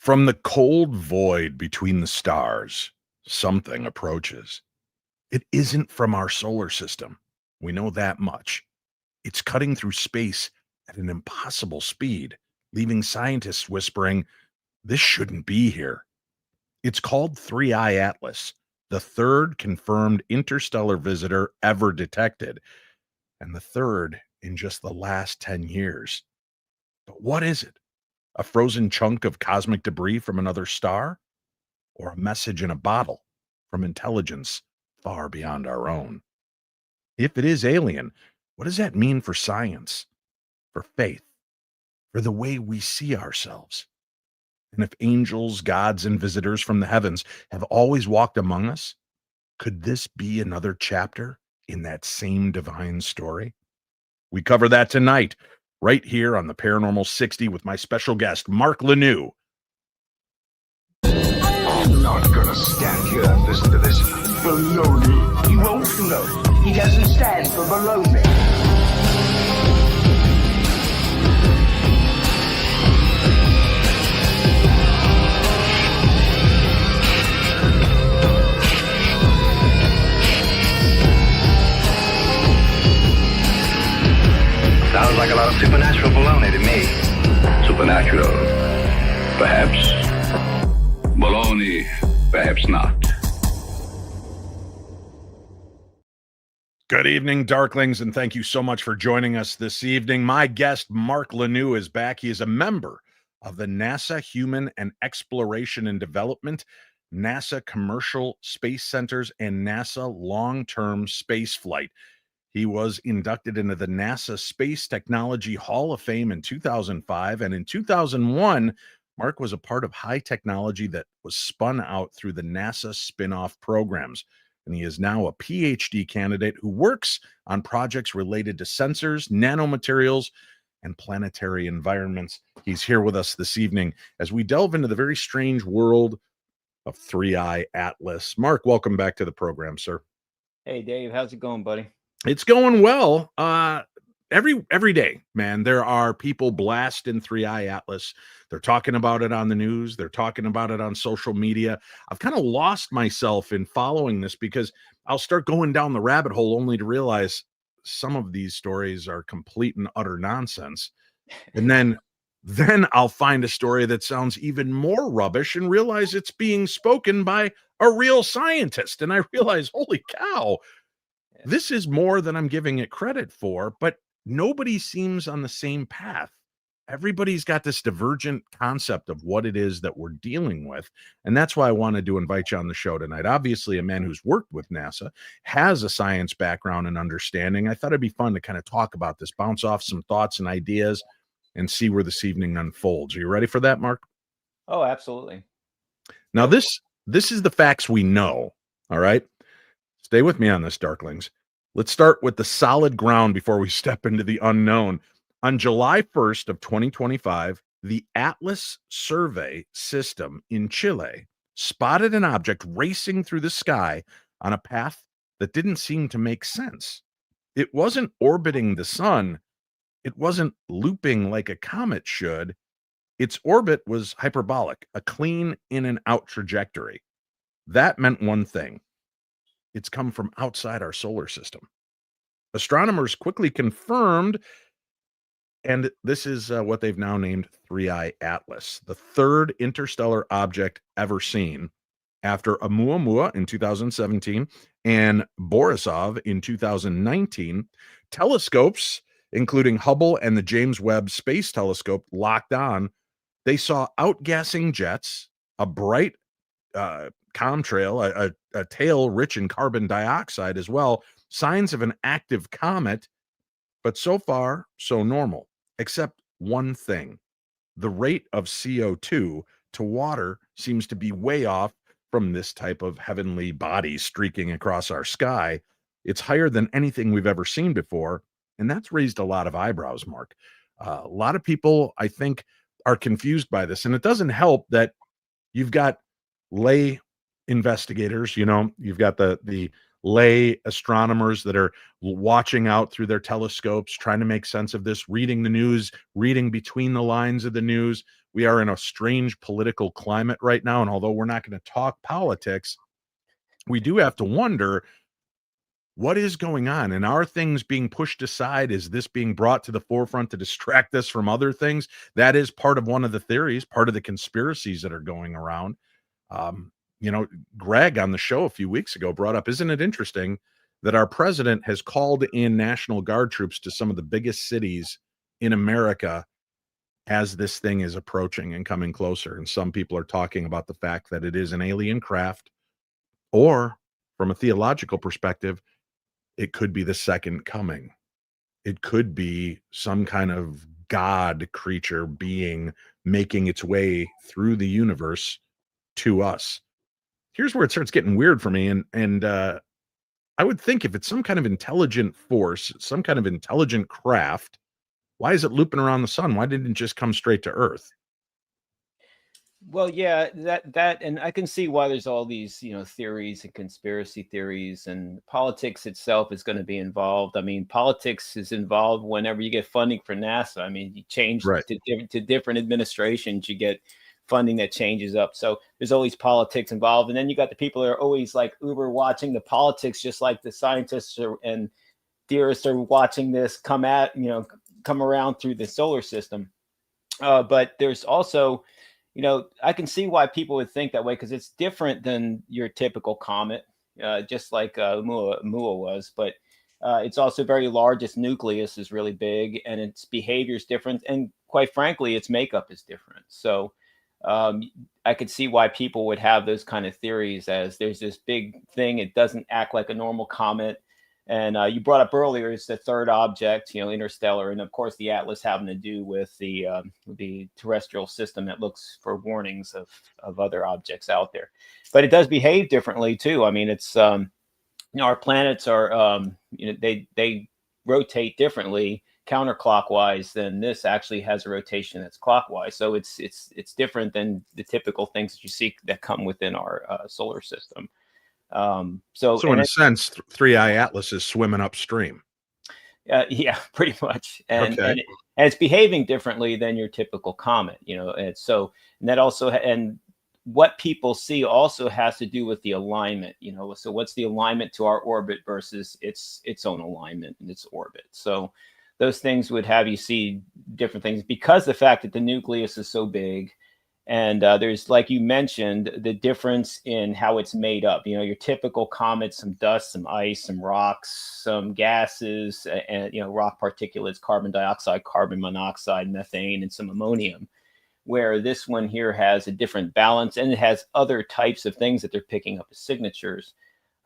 From the cold void between the stars, something approaches. It isn't from our solar system. We know that much. It's cutting through space at an impossible speed, leaving scientists whispering, this shouldn't be here. It's called 3I Atlas, the third confirmed interstellar visitor ever detected, and the third in just the last 10 years. But what is it? A frozen chunk of cosmic debris from another star? Or a message in a bottle from intelligence far beyond our own? If it is alien, what does that mean for science, for faith, for the way we see ourselves? And if angels, gods, and visitors from the heavens have always walked among us, could this be another chapter in that same divine story? We cover that tonight, right here on the Paranormal 60 with my special guest, Mark Lanoue. I'm not gonna stand here and listen to this baloney. He won't float. He doesn't stand for baloney. Sounds like a lot of supernatural baloney to me. Supernatural, perhaps. Baloney, perhaps not. Good evening, Darklings, and thank you so much for joining us this evening. My guest, Mark Lanoue, is back. He is a member of the NASA Human and Exploration and Development, NASA Commercial Space Centers, and NASA Long-Term Space Flight. He was inducted into the NASA Space Technology Hall of Fame in 2005, and in 2001, Mark was a part of high technology that was spun out through the NASA spin-off programs. And he is now a PhD candidate who works on projects related to sensors, nanomaterials, and planetary environments. He's here with us this evening as we delve into the very strange world of 3I Atlas. Mark, welcome back to the program, sir. Hey, Dave. How's it going, buddy? It's going well. Every day, man, there are people blasting 3I Atlas. They're talking about it on the news. They're talking about it on social media. I've kind of lost myself in following this because I'll start going down the rabbit hole only to realize some of these stories are complete and utter nonsense. And then I'll find a story that sounds even more rubbish and realize it's being spoken by a real scientist. And I realize, holy cow, this is more than I'm giving it credit for, but nobody seems on the same path. Everybody's got this divergent concept of what it is that we're dealing with. And that's why I wanted to invite you on the show tonight. Obviously, a man who's worked with NASA, has a science background and understanding. I thought it'd be fun to kind of talk about this, bounce off some thoughts and ideas, and see where this evening unfolds. Are you ready for that, Mark? Oh, absolutely. Now, this is the facts we know, all right? Stay with me on this, Darklings. Let's start with the solid ground before we step into the unknown. On July 1st of 2025, the Atlas survey system in Chile spotted an object racing through the sky on a path that didn't seem to make sense. It wasn't orbiting the sun. It wasn't looping like a comet should. Its orbit was hyperbolic, a clean in and out trajectory. That meant one thing. It's come from outside our solar system. Astronomers quickly confirmed, and this is what they've now named 3I Atlas, the third interstellar object ever seen, after Oumuamua in 2017 and Borisov in 2019. Telescopes, including Hubble and the James Webb Space Telescope, locked on. They saw outgassing jets, a bright contrail, a tail rich in carbon dioxide as well, signs of an active comet, but so far, so normal, except one thing. The rate of CO2 to water seems to be way off from this type of heavenly body streaking across our sky. It's higher than anything we've ever seen before, and that's raised a lot of eyebrows, Mark. A lot of people, I think, are confused by this, and it doesn't help that you've got lay investigators, you've got the lay astronomers that are watching out through their telescopes, trying to make sense of this, reading the news, reading between the lines of the news. We are in a strange political climate right now. And although we're not going to talk politics, we do have to wonder what is going on, and are things being pushed aside? Is this being brought to the forefront to distract us from other things? That is part of one of the theories, part of the conspiracies that are going around. Um, Greg on the show a few weeks ago brought up, isn't it interesting that our president has called in National Guard troops to some of the biggest cities in America as this thing is approaching and coming closer? And some people are talking about the fact that it is an alien craft, or from a theological perspective, it could be the second coming. It could be some kind of God creature being making its way through the universe to us. Here's where it starts getting weird for me. And I would think if it's some kind of intelligent force, some kind of intelligent craft, why is it looping around the sun? Why didn't it just come straight to Earth? Well, yeah, that, and I can see why there's all these, theories and conspiracy theories, and politics itself is going to be involved. I mean, politics is involved whenever you get funding for NASA. I mean, you change Right. to different administrations, you get funding that changes up. So there's always politics involved, and then you got the people that are always like uber watching the politics, just like the scientists and theorists are watching this come around through the solar system. But there's also, I can see why people would think that way, because it's different than your typical comet, just like Oumuamua was. But it's also very large. Its nucleus is really big, and its behavior is different. And quite frankly, its makeup is different. So I could see why people would have those kind of theories, as there's this big thing. It doesn't act like a normal comet. And you brought up earlier, it's the third object, Interstellar, and of course the Atlas having to do with the terrestrial system that looks for warnings of other objects out there. But it does behave differently too. I mean, it's our planets are they rotate differently counterclockwise than this actually has a rotation that's clockwise. So it's different than the typical things that you see that come within our solar system. So in a sense, Three-Eye Atlas is swimming upstream. Yeah, pretty much. And, Okay. and it's behaving differently than your typical comet, and that also, and what people see also has to do with the alignment, so what's the alignment to our orbit versus its own alignment in its orbit. So those things would have you see different things, because the fact that the nucleus is so big. And there's, like you mentioned, the difference in how it's made up. Your typical comet, some dust, some ice, some rocks, some gases, and rock particulates, carbon dioxide, carbon monoxide, methane, and some ammonium. Where this one here has a different balance, and it has other types of things that they're picking up as signatures.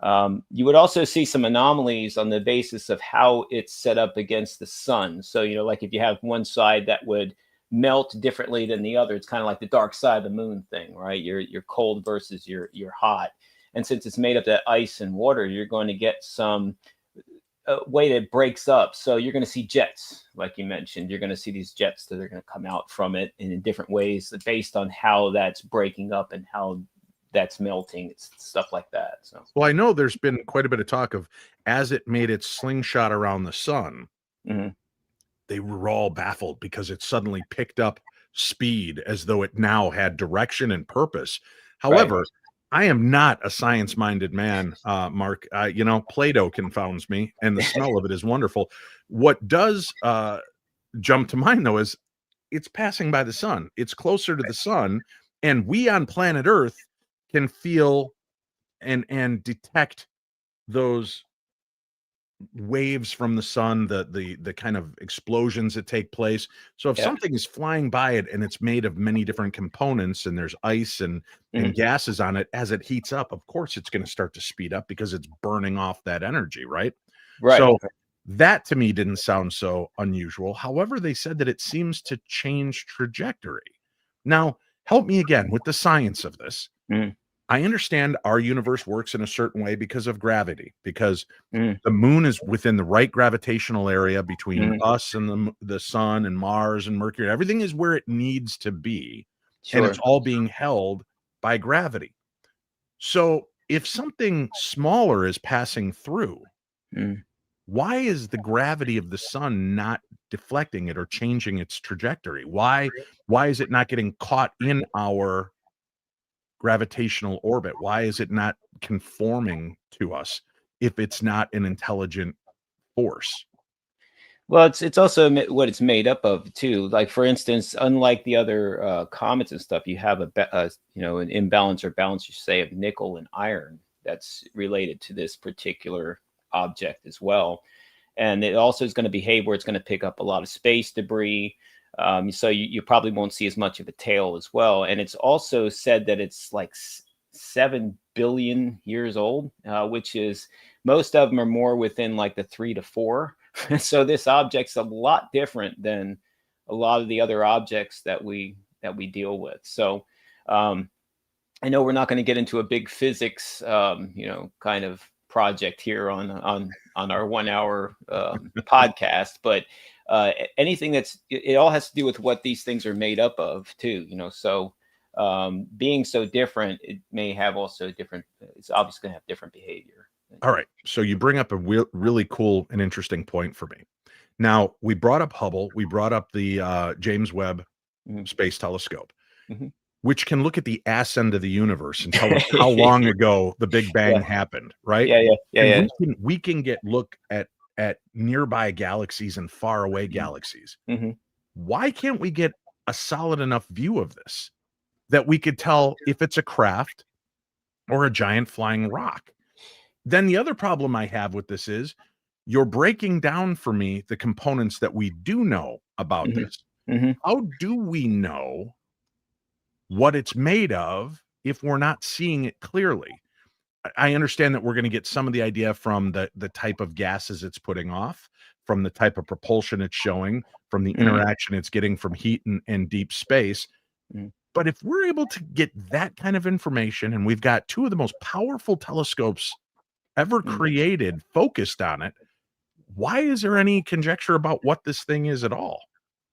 You would also see some anomalies on the basis of how it's set up against the sun. So, like if you have one side that would melt differently than the other, it's kind of like the dark side of the moon thing, right? You're cold versus you're hot. And since it's made up of ice and water, you're going to get some way that it breaks up. So you're going to see jets, like you mentioned. You're going to see these jets that are going to come out from it in different ways based on how that's breaking up and how that's melting. It's stuff like that. So, well, I know there's been quite a bit of talk of, as it made its slingshot around the sun, they were all baffled because it suddenly picked up speed as though it now had direction and purpose. However, right. I am not a science-minded man, Mark. Play-Doh confounds me, and the smell of it is wonderful. What does jump to mind, though, is it's passing by the sun. It's closer to the sun, and we on planet Earth can feel and detect those waves from the sun, the kind of explosions that take place. So if something is flying by it and it's made of many different components and there's ice and gases on it, as it heats up, of course it's going to start to speed up because it's burning off that energy, right? So that to me didn't sound so unusual. However, they said that it seems to change trajectory. Now, help me again with the science of this. I understand our universe works in a certain way because of gravity, because the moon is within the right gravitational area between us and the sun and Mars and Mercury. Everything is where it needs to be, and it's all being held by gravity. So if something smaller is passing through, Mm. why is the gravity of the sun not deflecting it or changing its trajectory? Why is it not getting caught in our gravitational orbit? Why is it not conforming to us if it's not an intelligent force? Well, it's also what it's made up of too. Like for instance, unlike the other comets and stuff, you have an imbalance or balance, you say, of nickel and iron that's related to this particular object as well. And it also is going to behave where it's going to pick up a lot of space debris. So you probably won't see as much of a tail as well. And it's also said that it's like 7 billion years old, which is, most of them are more within like the 3 to 4. So this object's a lot different than a lot of the other objects that we deal with. So I know we're not going to get into a big physics, kind of project here on our 1 hour podcast, but anything it all has to do with what these things are made up of too. So being so different, it may have also different. It's obviously going to have different behavior. All right. So you bring up a really cool and interesting point for me. Now, we brought up Hubble. We brought up the James Webb Space Telescope, which can look at the ass end of the universe and tell us how long ago the Big Bang happened, right? Yeah. We can look at nearby galaxies and far away galaxies. Why can't we get a solid enough view of this that we could tell if it's a craft or a giant flying rock? Then the other problem I have with this is you're breaking down for me the components that we do know about this. How do we know what it's made of if we're not seeing it clearly? I understand that we're going to get some of the idea from the type of gases it's putting off, from the type of propulsion it's showing, from the interaction it's getting from heat and deep space. But if we're able to get that kind of information, and we've got two of the most powerful telescopes ever created focused on it, why is there any conjecture about what this thing is at all?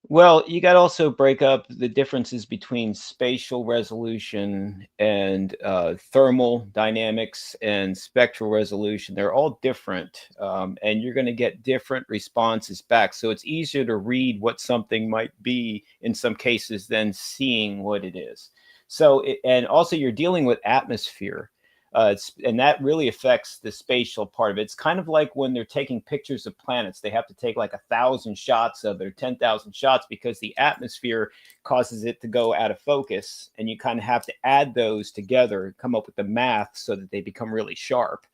Well, you got to also break up the differences between spatial resolution and thermal dynamics and spectral resolution. They're all different, and you're going to get different responses back. So it's easier to read what something might be in some cases than seeing what it is. So, and also you're dealing with atmosphere. And that really affects the spatial part of it. It's kind of like when they're taking pictures of planets, they have to take like 1,000 shots of it or 10,000 shots because the atmosphere causes it to go out of focus. And you kind of have to add those together, come up with the math so that they become really sharp.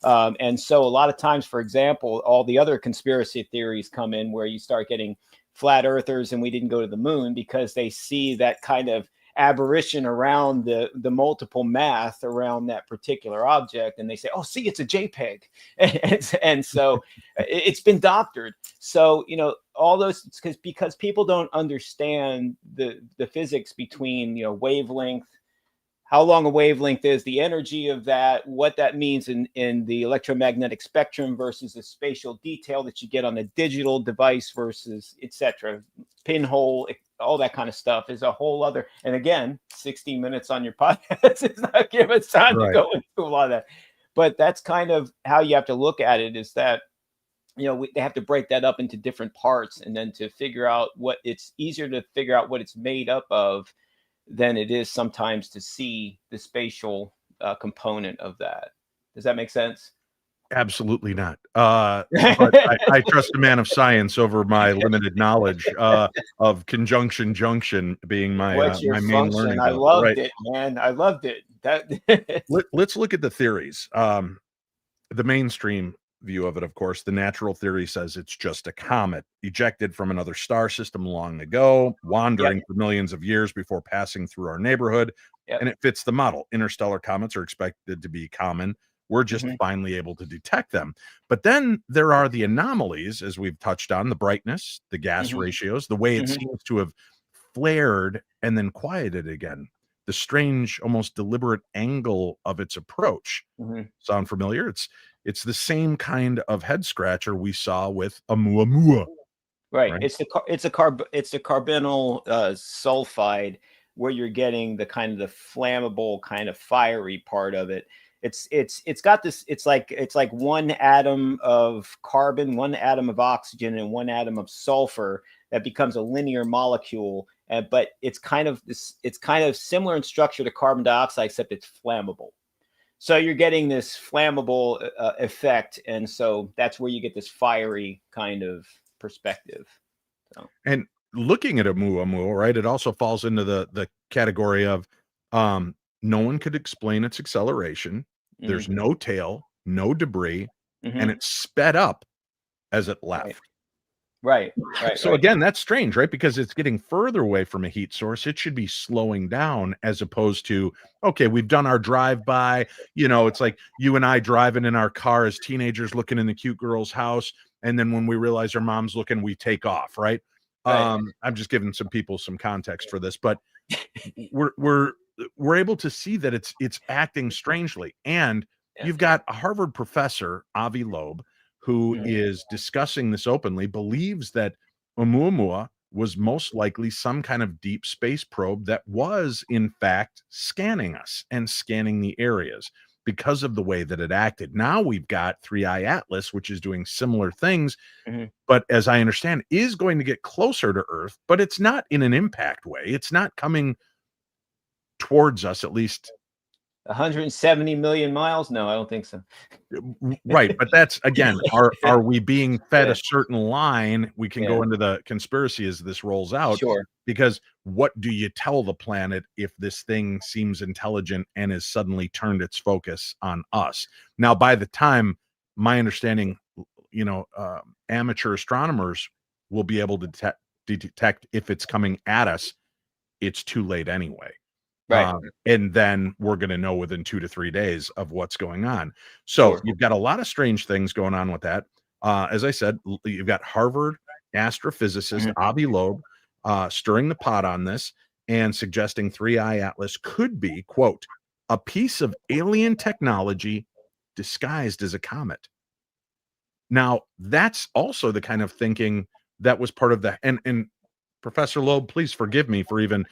And so a lot of times, for example, all the other conspiracy theories come in where you start getting flat earthers and we didn't go to the moon because they see that kind of aberration around the multiple math around that particular object, and they say, oh, see, it's a JPEG. And so it's been doctored. So all those, because people don't understand the physics between wavelength, how long a wavelength is, the energy of that, what that means in the electromagnetic spectrum versus the spatial detail that you get on a digital device versus etc. Pinhole, all that kind of stuff is a whole other. And again, 60 minutes on your podcast is not giving us time to go into a lot of that. But that's kind of how you have to look at it, is that they have to break that up into different parts, and then to figure out it's easier to figure out what it's made up of than it is sometimes to see the spatial component of that. Does that make sense? Absolutely not. But I trust a man of science over my limited knowledge of conjunction junction being my my main learning. I loved it, man. I loved it. Let's look at the theories. The mainstream view of it, of course, the natural theory says it's just a comet ejected from another star system long ago, wandering for millions of years before passing through our neighborhood. And it fits the model. Interstellar comets are expected to be common. We're just finally able to detect them. But then there are the anomalies, as we've touched on, the brightness, the gas ratios, the way it seems to have flared and then quieted again, the strange, almost deliberate angle of its approach. Sound familiar? It's the same kind of head scratcher we saw with Oumuamua. Right. It's a carbonyl sulfide, where you're getting the kind of the flammable kind of fiery part of it. it's got this, it's like one atom of carbon, one atom of oxygen, and one atom of sulfur that becomes a linear molecule. But it's kind of similar in structure to carbon dioxide, except it's flammable. So you're getting this flammable effect, and so that's where you get this fiery kind of perspective. So. And looking at Oumuamua, right, it also falls into the category of no one could explain its acceleration. Mm-hmm. There's no tail, no debris, mm-hmm. and it's sped up as it left. Right. So again, that's strange, right? Because it's getting further away from a heat source. It should be slowing down, as opposed to, okay, we've done our drive-by. You know, it's like you and I driving in our car as teenagers, looking in the cute girl's house, and then when we realize our mom's looking, we take off, right? I'm just giving some people some context for this, but we're able to see that it's acting strangely. And you've got a Harvard professor, Avi Loeb, who is discussing this openly, believes that Oumuamua was most likely some kind of deep space probe that was, in fact, scanning us and scanning the areas because of the way that it acted. Now we've got 3i Atlas, which is doing similar things, but as I understand, is going to get closer to Earth, but it's not in an impact way. It's not coming towards us, at least 170 million miles. No, I don't think so. Right, but that's, again, are we being fed a certain line? We can go into the conspiracy as this rolls out. Sure. Because what do you tell the planet if this thing seems intelligent and has suddenly turned its focus on us? Now, by the time, my understanding, amateur astronomers will be able to detect if it's coming at us, it's too late anyway. Right. And then we're going to know within 2 to 3 days of what's going on. So you've got a lot of strange things going on with that. As I said, you've got Harvard astrophysicist Avi Loeb stirring the pot on this and suggesting 3i Atlas could be, quote, a piece of alien technology disguised as a comet. Now, that's also the kind of thinking that was part of the, and Professor Loeb, please forgive me for even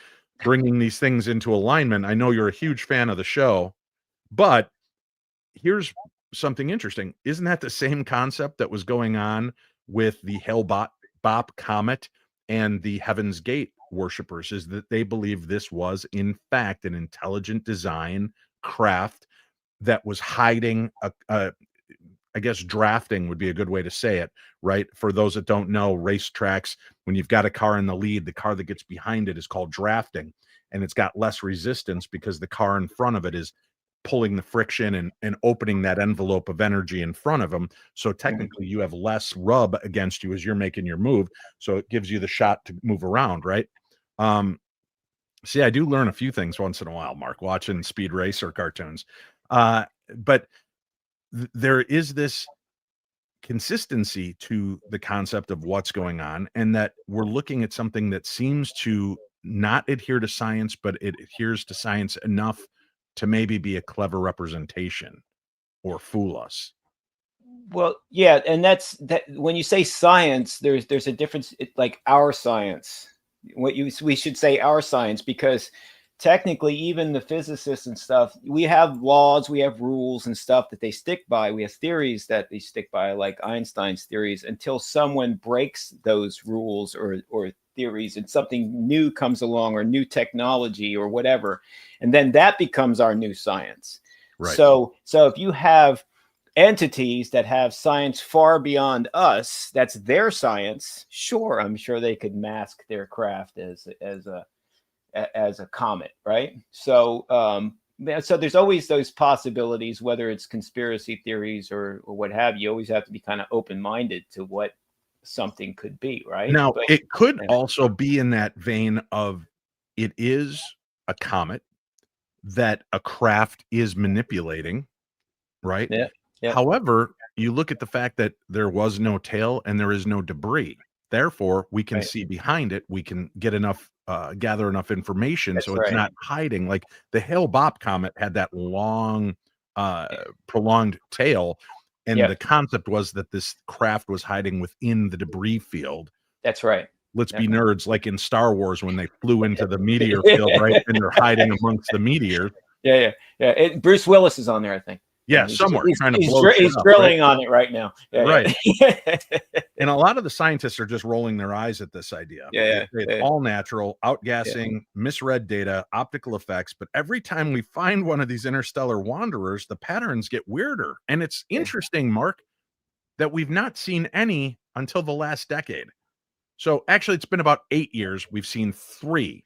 bringing these things into alignment. I know you're a huge fan of the show, but here's something interesting. Isn't that the same concept that was going on with the Hale-Bopp comet and the Heaven's Gate worshipers? Is that they believe this was, in fact, an intelligent design craft that was hiding I guess drafting would be a good way to say it, right? For those that don't know, racetracks, when you've got a car in the lead, the car that gets behind it is called drafting, and it's got less resistance because the car in front of it is pulling the friction and opening that envelope of energy in front of them. So technically you have less rub against you as you're making your move. So it gives you the shot to move around, right? See, I do learn a few things once in a while, Mark, watching Speed Racer cartoons. But there is this consistency to the concept of what's going on, and that we're looking at something that seems to not adhere to science, but it adheres to science enough to maybe be a clever representation or fool us. Well, yeah, and that's that. When you say science, there's a difference. Like our science, we should say our science, because technically, even the physicists and stuff, we have laws, we have rules and stuff that they stick by. We have theories that they stick by, like Einstein's theories, until someone breaks those rules or theories and something new comes along, or new technology or whatever. And then that becomes our new science. Right. So if you have entities that have science far beyond us, that's their science. Sure, I'm sure they could mask their craft as a comet, right? So so there's always those possibilities, whether it's conspiracy theories or what have you. You always have to be kind of open-minded to what something could be, right? Now, it could also be in that vein of, it is a comet that a craft is manipulating, right? Yeah. However, you look at the fact that there was no tail and there is no debris. Therefore, we can see behind it. We can get enough, gather enough information. That's so it's not hiding. Like the Hale-Bopp comet had that long, prolonged tail. And the concept was that this craft was hiding within the debris field. That's right. Let's be nerds, like in Star Wars when they flew into the meteor field, right? And they're hiding amongst the meteor. Yeah. Bruce Willis is on there, I think. Yeah, He's, somewhere trying to blow shit he's up, drilling right? on it right now. Yeah, Right. yeah. And a lot of the scientists are just rolling their eyes at this idea. They Yeah, say it's yeah, all natural, yeah. outgassing, misread data, optical effects. But every time we find one of these interstellar wanderers, the patterns get weirder. And it's Yeah. interesting, Mark, that we've not seen any until the last decade. So actually, it's been about 8 years. We've seen 3 in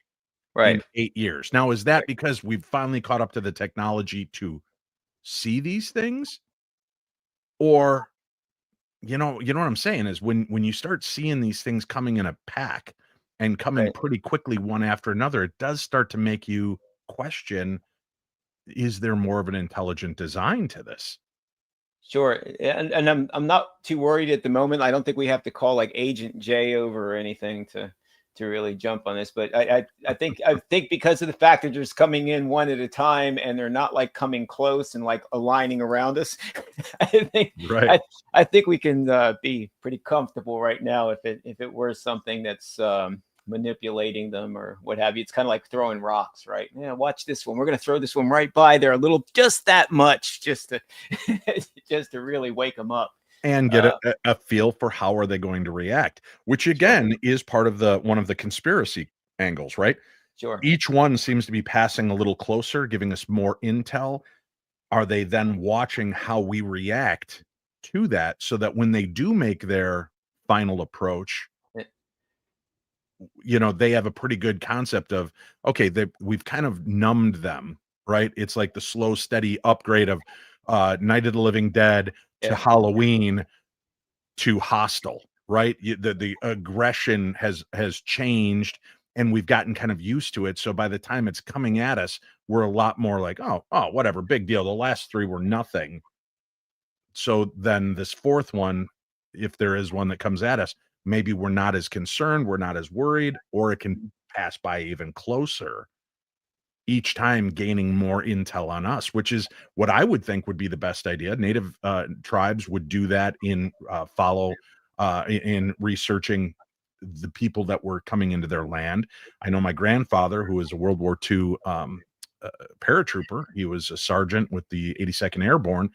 Right. 8 years. Now, is that Right. because we've finally caught up to the technology to see these things? Or what I'm saying is when you start seeing these things coming in a pack and coming Right. pretty quickly one after another, it does start to make you question, is there more of an intelligent design to this? Sure. And I'm not too worried at the moment. I don't think we have to call like Agent J over or anything to really jump on this. But I think because of the fact that they're just coming in one at a time and they're not like coming close and like aligning around us, I think Right. I think we can be pretty comfortable right now if it were something that's manipulating them or what have you. It's kind of like throwing rocks, right? Yeah, watch this one. We're going to throw this one right by there a little, just that much, just to just to really wake them up. And get a feel for how are they going to react, which again is part of one of the conspiracy angles, right? Sure. Each one seems to be passing a little closer, giving us more intel. Are they then watching how we react to that so that when they do make their final approach, they have a pretty good concept of, okay, we've kind of numbed them, right? It's like the slow, steady upgrade of Night of the Living Dead to Yeah. Halloween to Hostile, right? The aggression has changed, and we've gotten kind of used to it. So by the time it's coming at us, we're a lot more like, oh, whatever, big deal. The last 3 were nothing. So then this 4th one, if there is one that comes at us, maybe we're not as concerned, we're not as worried, or it can pass by even closer, each time gaining more intel on us, which is what I would think would be the best idea. Native tribes would do that in researching the people that were coming into their land. I know my grandfather, who was a World War II paratrooper, he was a sergeant with the 82nd Airborne.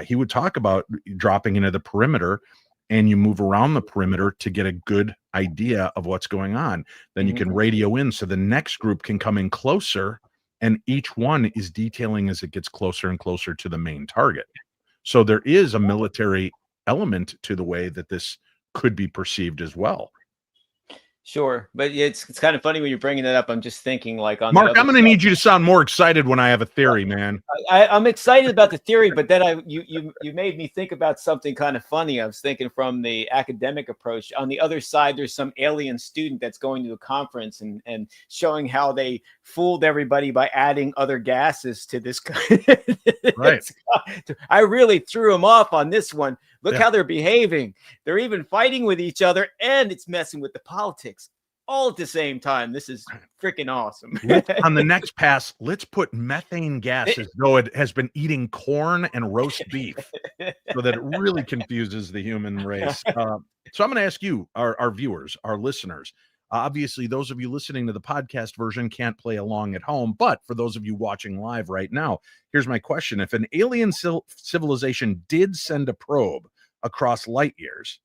He would talk about dropping into the perimeter, and you move around the perimeter to get a good idea of what's going on. Then you can radio in so the next group can come in closer, and each one is detailing as it gets closer and closer to the main target. So there is a military element to the way that this could be perceived as well. Sure, but it's kind of funny when you're bringing that up. I'm just thinking, like, on the Mark, other I'm going to side. need you to sound more excited when I have a theory, man. I'm excited about the theory, but then you made me think about something kind of funny. I was thinking from the academic approach. On the other side, there's some alien student that's going to a conference and showing how they fooled everybody by adding other gases to this. Right. I really threw them off on this one. Look Yeah. how they're behaving. They're even fighting with each other, and it's messing with the politics all at the same time. This is freaking awesome. On the next pass, let's put methane gas as though it has been eating corn and roast beef, so that it really confuses the human race. So I'm going to ask you, our viewers, our listeners. Obviously, those of you listening to the podcast version can't play along at home, but for those of you watching live right now, here's my question. If an alien civilization did send a probe across light years,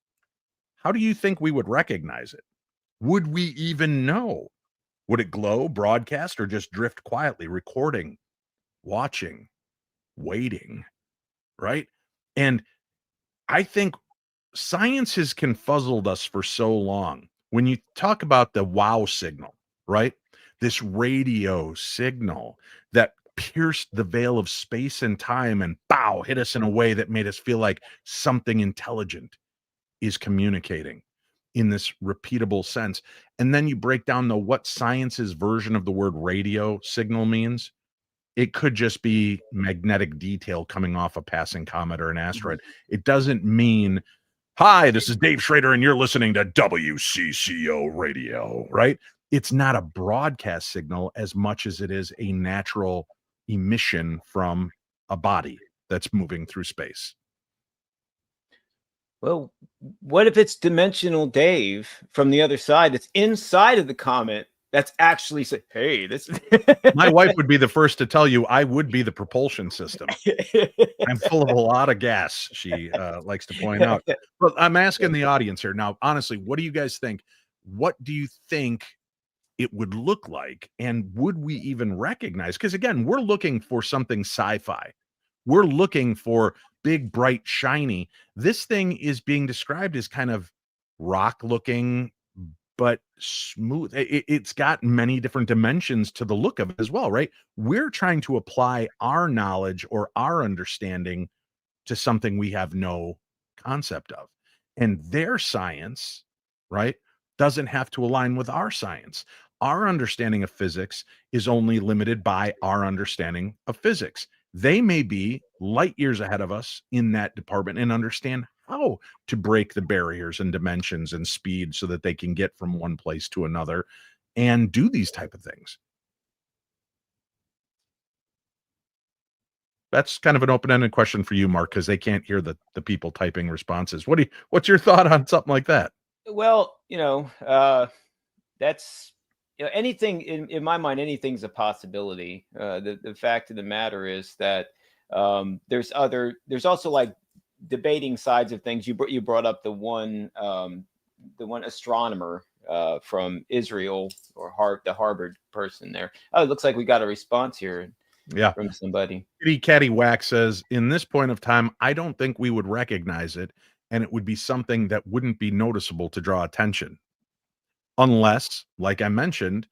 how do you think we would recognize it? Would we even know? Would it glow, broadcast, or just drift quietly, recording, watching, waiting, right? And I think science has confuzzled us for so long. When you talk about the wow signal, right? This radio signal that pierced the veil of space and time and bow, hit us in a way that made us feel like something intelligent is communicating in this repeatable sense. And then you break down what science's version of the word radio signal means. It could just be magnetic detail coming off a passing comet or an asteroid. It doesn't mean, hi, this is Dave Schrader, and you're listening to WCCO radio, right? It's not a broadcast signal as much as it is a natural emission from a body that's moving through space. Well, what if it's dimensional Dave from the other side? It's inside of the comet that's actually say, hey, this My wife would be the first to tell you I would be the propulsion system. I'm full of a lot of gas, she likes to point out. But I'm asking the audience here now, honestly, what do you guys think? What do you think it would look like? And would we even recognize? Because again, we're looking for something sci-fi. We're looking for big, bright, shiny. This thing is being described as kind of rock looking, but smooth. It's got many different dimensions to the look of it as well, right? We're trying to apply our knowledge or our understanding to something we have no concept of. And their science, right, doesn't have to align with our science. Our understanding of physics is only limited by our understanding of physics. They may be light years ahead of us in that department and understand how to break the barriers and dimensions and speed so that they can get from one place to another and do these type of things. That's kind of an open-ended question for you, Mark, because they can't hear the people typing responses. What's your thought on something like that? Well, that's anything in my mind, anything's a possibility. The fact of the matter is that there's also like debating sides of things. You brought up the one astronomer from Israel, or the Harvard person there. Oh, it looks like we got a response here. Yeah, from somebody. Kitty Catty Whack says, in this point of time, I don't think we would recognize it, and it would be something that wouldn't be noticeable to draw attention. Unless, like I mentioned,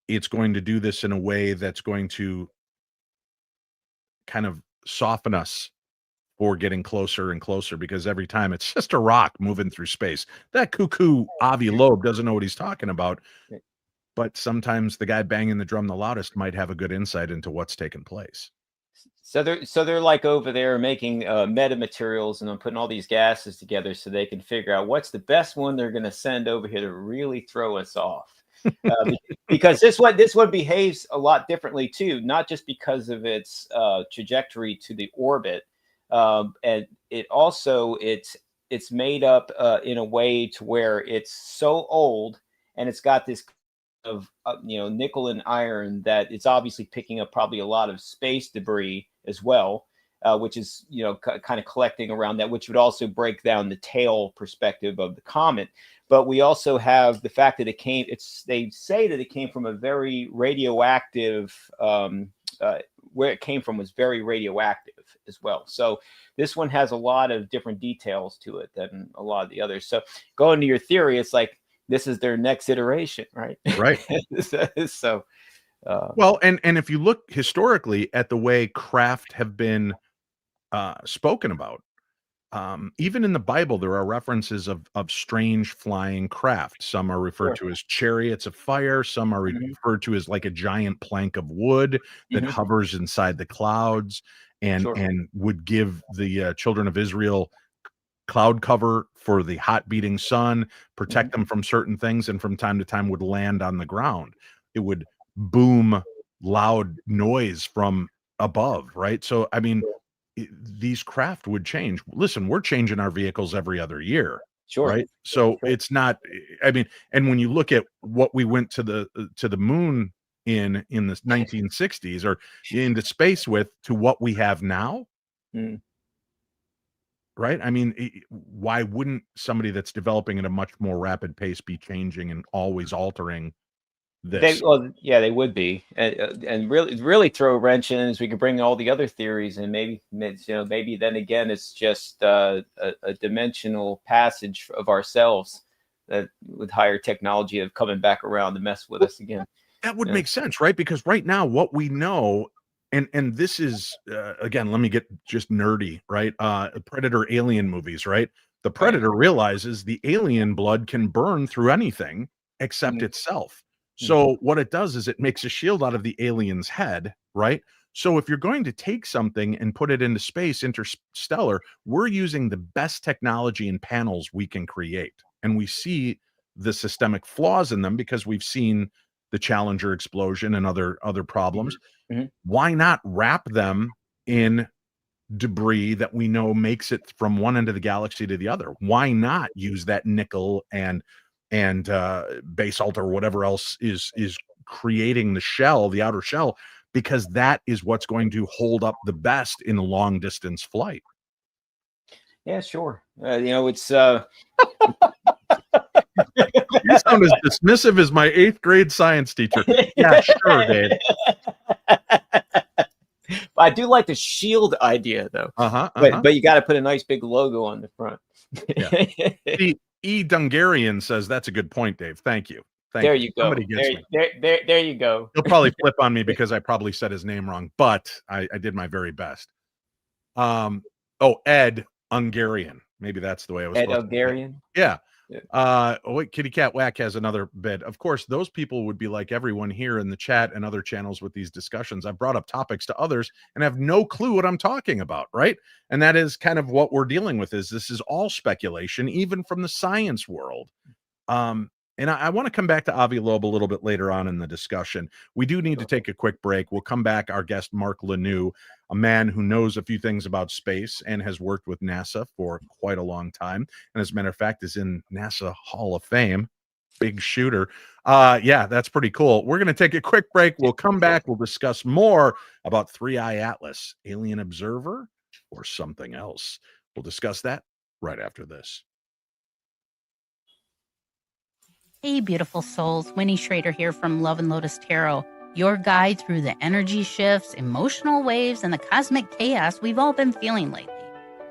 it's going to do this in a way that's going to kind of soften us for getting closer and closer, because every time it's just a rock moving through space. That cuckoo Avi Loeb doesn't know what he's talking about. But sometimes the guy banging the drum the loudest might have a good insight into what's taking place. So they're like over there making metamaterials and putting all these gases together so they can figure out what's the best one they're going to send over here to really throw us off. Because this one behaves a lot differently too, not just because of its trajectory to the orbit, and it's made up in a way to where it's so old and it's got this of nickel and iron that it's obviously picking up probably a lot of space debris as well, which is kind of collecting around that, which would also break down the tail perspective of the comet. But we also have the fact that they say that it came from a very radioactive, where it came from was very radioactive as well. So this one has a lot of different details to it than a lot of the others. So going to your theory, it's like this is their next iteration, right? Right. So, well, and if you look historically at the way craft have been spoken about, even in the Bible, there are references of strange flying craft. Some are referred to as chariots of fire. Some are referred to as like a giant plank of wood that hovers inside the clouds and would give the children of Israel cloud cover for the hot beating sun, protect them from certain things, and from time to time would land on the ground. It would boom loud noise from above, right? So, I mean, these craft would change. Listen, we're changing our vehicles every other year, right? So it's not, I mean, and when you look at what we went to the moon in the 1960s or into space with to what we have now, right? I mean, why wouldn't somebody that's developing at a much more rapid pace be changing and always altering this? They would be, and really throw a wrench in as we could bring all the other theories, and maybe then again it's just a dimensional passage of ourselves that with higher technology of coming back around to mess with us again. That would make sense, right? Because right now what we know. And this is, again, let me get just nerdy, right? Predator alien movies, right? The Predator realizes the alien blood can burn through anything except itself. So what it does is it makes a shield out of the alien's head, right? So if you're going to take something and put it into space, interstellar, we're using the best technology and panels we can create. And we see the systemic flaws in them because we've seen the Challenger explosion and other problems. Why not wrap them in debris that we know makes it from one end of the galaxy to the other? Why not use that nickel and and basalt or whatever else is creating the shell, the outer shell, because that is what's going to hold up the best in a long distance flight. Yeah, sure. It's You sound as dismissive as my 8th grade science teacher. Yeah, sure, Dave. I do like the shield idea, though. But you got to put a nice big logo on the front. Yeah. E. Dungarian says that's a good point, Dave. Thank you. There you go. Somebody gets me. There you go. He'll probably flip on me because I probably said his name wrong, but I did my very best. Ed Ungarian. Maybe that's the way I was. Ed Ungarian. Yeah. Wait, Kitty Cat Whack has another bit. Of course, those people would be like everyone here in the chat and other channels with these discussions. I've brought up topics to others and have no clue what I'm talking about, right? And that is kind of what we're dealing with. This is all speculation, even from the science world. And I want to come back to Avi Loeb a little bit later on in the discussion. We do need to take a quick break. We'll come back. Our guest, Mark Lanoue, a man who knows a few things about space and has worked with NASA for quite a long time. And as a matter of fact, is in NASA Hall of Fame. Big shooter. Yeah, that's pretty cool. We're going to take a quick break. We'll come back. We'll discuss more about 3i Atlas, alien observer, or something else. We'll discuss that right after this. Hey, beautiful souls. Winnie Schrader here from Love and Lotus Tarot, your guide through the energy shifts, emotional waves, and the cosmic chaos we've all been feeling lately.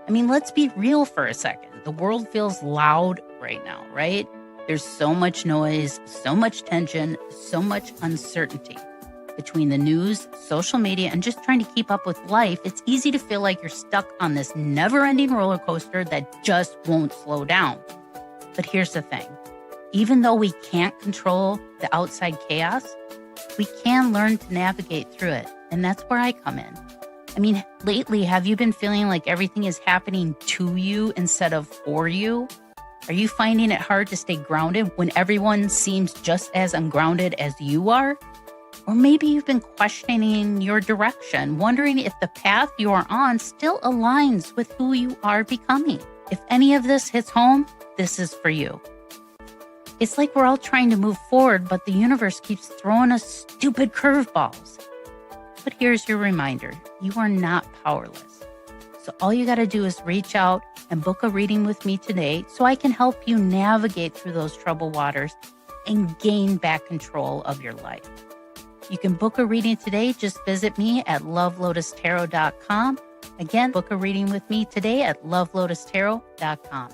I mean, let's be real for a second. The world feels loud right now, right? There's so much noise, so much tension, so much uncertainty. Between the news, social media, and just trying to keep up with life, it's easy to feel like you're stuck on this never-ending roller coaster that just won't slow down. But here's the thing. Even though we can't control the outside chaos, we can learn to navigate through it. And that's where I come in. I mean, lately, have you been feeling like everything is happening to you instead of for you? Are you finding it hard to stay grounded when everyone seems just as ungrounded as you are? Or maybe you've been questioning your direction, wondering if the path you are on still aligns with who you are becoming. If any of this hits home, this is for you. It's like we're all trying to move forward, but the universe keeps throwing us stupid curveballs. But here's your reminder. You are not powerless. So all you got to do is reach out and book a reading with me today so I can help you navigate through those troubled waters and gain back control of your life. You can book a reading today. Just visit me at lovelotustarot.com. Again, book a reading with me today at lovelotustarot.com.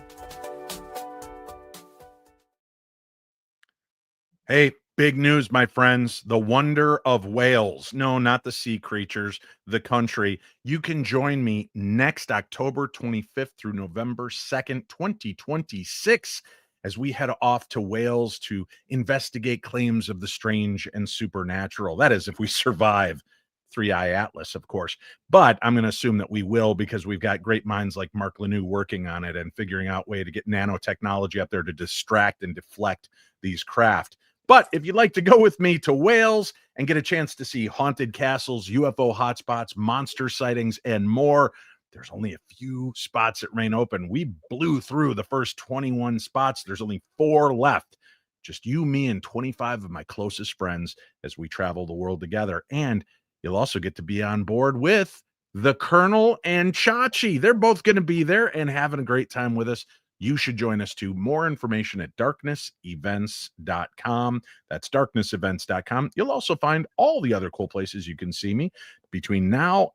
Hey, big news, my friends. The wonder of Wales. No, not the sea creatures, the country. You can join me next October 25th through November 2nd, 2026, as we head off to Wales to investigate claims of the strange and supernatural. That is, if we survive 3i Atlas, of course. But I'm going to assume that we will, because we've got great minds like Mark Lanoue working on it and figuring out a way to get nanotechnology up there to distract and deflect these craft. But if you'd like to go with me to Wales and get a chance to see haunted castles, UFO hotspots, monster sightings, and more, there's only a few spots that remain open. We blew through the first 21 spots. There's only 4 left. Just you, me, and 25 of my closest friends as we travel the world together. And you'll also get to be on board with the Colonel and Chachi. They're both going to be there and having a great time with us. You should join us too. More information at darknessevents.com. That's darknessevents.com. You'll also find all the other cool places you can see me between now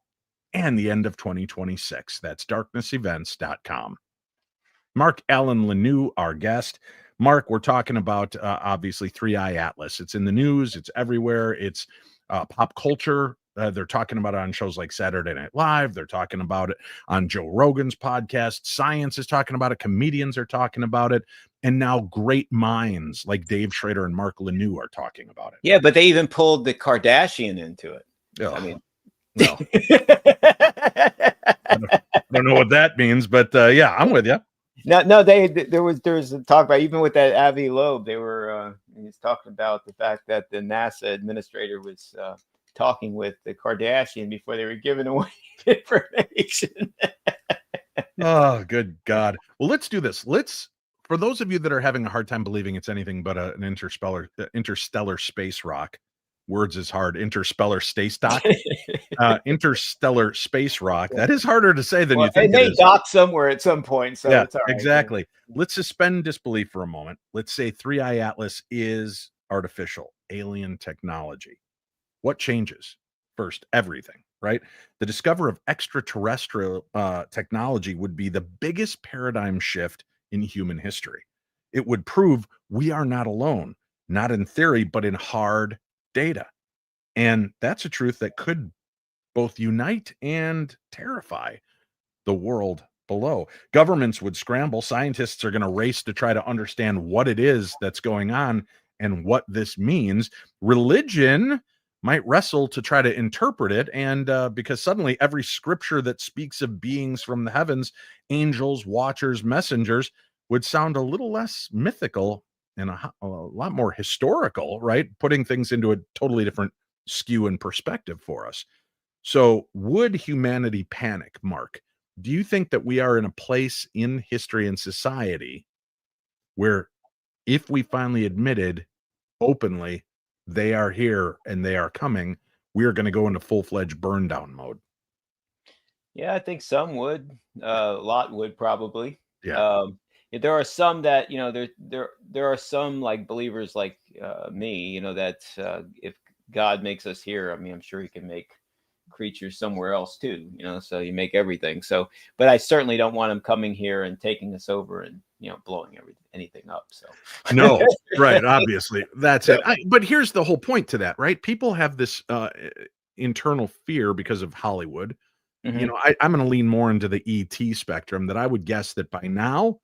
and the end of 2026. That's darknessevents.com. Mark Alan Lanoue, our guest. Mark, we're talking about obviously 3i Atlas. It's in the news. It's everywhere. It's pop culture. They're talking about it on shows like Saturday Night Live. They're talking about it on Joe Rogan's podcast. Science is talking about it. Comedians are talking about it. And now great minds like Dave Schrader and Mark Lanoue are talking about it. Yeah, but they even pulled the Kardashian into it. Oh, I mean, no. I don't know what that means, but yeah, I'm with you. No, there was a talk about, even with that Avi Loeb, they were he's talking about the fact that the NASA administrator was talking with the Kardashian before they were giving away information. Oh, good God. Well, let's do this. Let's for those of you that are having a hard time believing it's anything but an interstellar space rock, words is hard. Interstellar space dock, interstellar space rock. That is harder to say than you Well, think it it may is. dock somewhere at some point, so Yeah, it's all right. exactly. Let's suspend disbelief for a moment. Let's say 3i Atlas is artificial, alien technology. What changes? First, everything, right? The discovery of extraterrestrial technology would be the biggest paradigm shift in human history. It would prove we are not alone, not in theory, but in hard data. And that's a truth that could both unite and terrify the world below. Governments would scramble. Scientists are going to race to try to understand what it is that's going on and what this means. Religion might wrestle to try to interpret it. And because suddenly every scripture that speaks of beings from the heavens, angels, watchers, messengers, would sound a little less mythical and a lot more historical, right? Putting things into a totally different skew and perspective for us. So would humanity panic, Mark? Do you think that we are in a place in history and society where if we finally admitted openly they are here and they are coming, we are going to go into full-fledged burn down mode? Yeah, I think some would. A lot would probably. Yeah. There are some that there are some like believers like me, that if God makes us here, I mean, I'm sure He can make creatures somewhere else too. So you make everything. So, but I certainly don't want Him coming here and taking us over and blowing anything up. So No, right. Obviously, that's it. But here's the whole point to that, right? People have this internal fear because of Hollywood. Mhm. I'm going to lean more into the ET spectrum, that I would guess that by now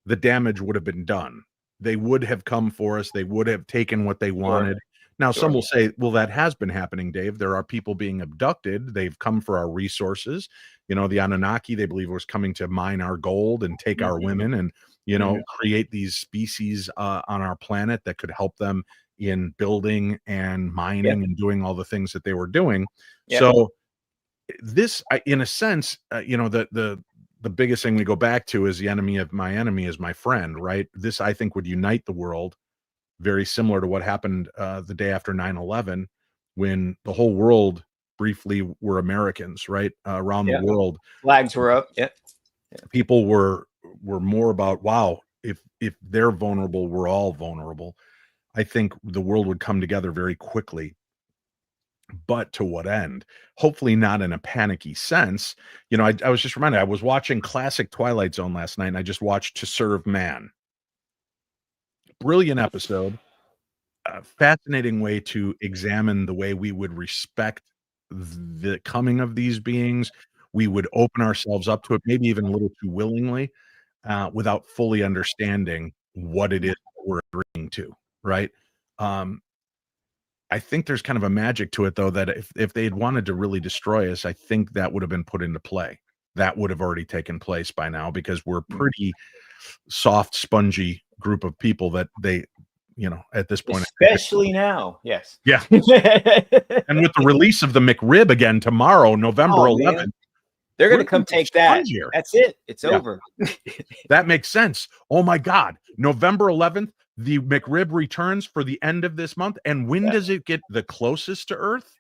the damage would have been done. They would have come for us. They would have taken what they wanted. Now, some will say, well, that has been happening, Dave. There are people being abducted. They've come for our resources. The Anunnaki, they believe, was coming to mine our gold and take our women and, create these species on our planet that could help them in building and mining and doing all the things that they were doing. So this, in a sense, the biggest thing we go back to is the enemy of my enemy is my friend, right? This, I think, would unite the world, very similar to what happened the day after 9/11, when the whole world briefly were Americans, right? Around the world. Flags were up. Yeah. People were more about, wow, if they're vulnerable, we're all vulnerable. I think the world would come together very quickly. But to what end? Hopefully not in a panicky sense. I was just reminded, I was watching classic Twilight Zone last night, and I just watched To Serve Man. Brilliant episode. Fascinating way to examine the way we would respect the coming of these beings. We would open ourselves up to it, maybe even a little too willingly, without fully understanding what it is we're agreeing to, right? I think there's kind of a magic to it, though, that if they had wanted to really destroy us, I think that would have been put into play. That would have already taken place by now, because we're pretty soft, spongy group of people that they, at this point. Especially now. Yes. Yeah. And with the release of the McRib again tomorrow, November 11th. Man. They're going to come take that. Spongier. That's it. It's over. That makes sense. Oh, my God. November 11th. The McRib returns for the end of this month. And when does it get the closest to Earth?